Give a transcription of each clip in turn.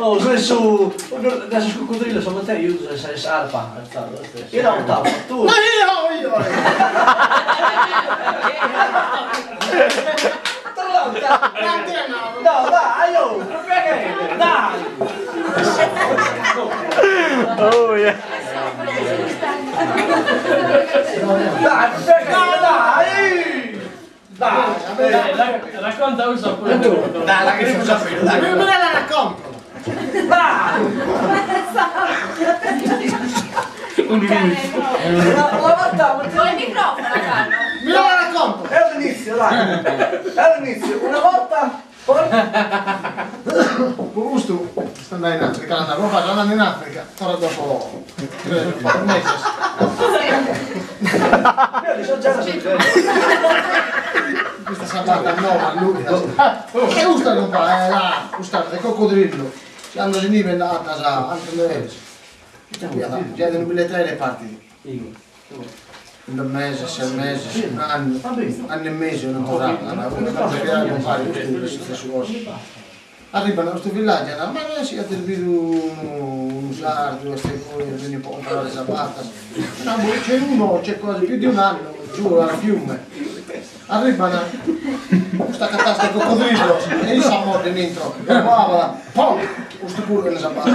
Oh, questo adesso sul coccodrillo sono te, io sei sarpa. Io non tavo, tu. Ma io! No, dai, oh, perché? Dai! Oh yeah. Dai, perché? Dai! Dai, Racconta un sapore. dai, la che si usa più, dai. Non me la racconto! Dai! La volta, Vuoi il microfono, Carlo? Me la racconto! è l'inizio, dai. È l'inizio. Una volta, poi... Gusto, sta andando in Africa, andando in Africa, però dopo 3 mesi. Io li so già da sentire. Questa sabata nuova, lui. E gusta non fa, là, gusta, del coccodrillo. Si hanno di livello a casa, anche le già non le 3 parti. Un mese, 6 mesi, un anno e mezzo non vorrà, non fare questo stesso cosa. Arrivano a questo villaggio, ma non si ha servito un sardo, queste cose, quindi può comprare le sabate. C'è uno, c'è quasi più di un anno, giù al fiume. Arrivano, questa catasta di coccodrillo, e gli sa morte dentro, e guarda, pom, questo pure le sabate.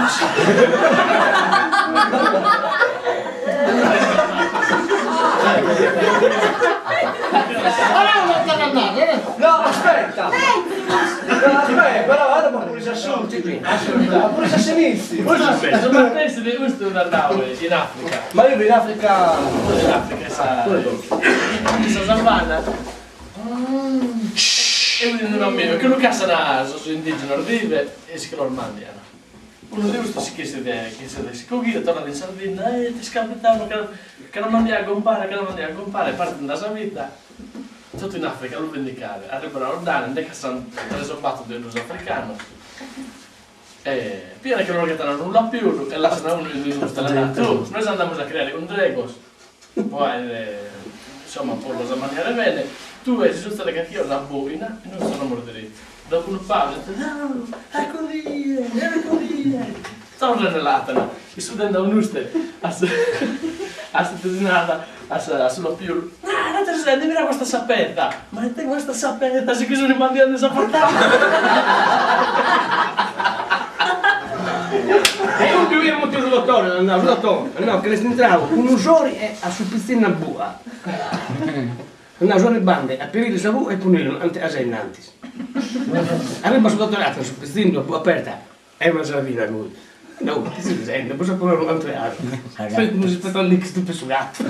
No, aspetta! No, aspetta, però vado ma pure si assunti. Pure si assinizi. Sono testi di questo da andare in Africa. Ma io in Africa... In Africa sa savana. E uno non meno, che Luca sarà su indigeno vive e si chiama Normandia. Uno di questi si chiese si cogliere, torna in Sardegna e ti scapitano che non mandi a compare, parte da sua vita. Tutto in Africa lo vendicare, arrivano a Ordane, non è che sono preso batto dell'uso africano. E piena che non che nulla più, e là sono uno di noi andiamo a creare un Dregos, poi insomma poi cosa mangiare bene, tu hai giusto che io la boina e non sono morderito. Dopo un pausa, no, ecco lì, torna nell'atana, e studendo un'uste, a settimana, sulla più, no, non ti senti, mira questa sapetta, ma te questa sapetta, si chiuso rimanendo sapportata. E comunque io abbiamo chiuso l'ottone, no, che ne entravo, un usore a su piscina bua. Andavo sulle bande a perire savu e punire a sei innanti. Arriva sul dottorato su piscina bua aperta, è una sardina lui. No, che si sente, posso pure un altro altro. Non si fa niks tu per sugato.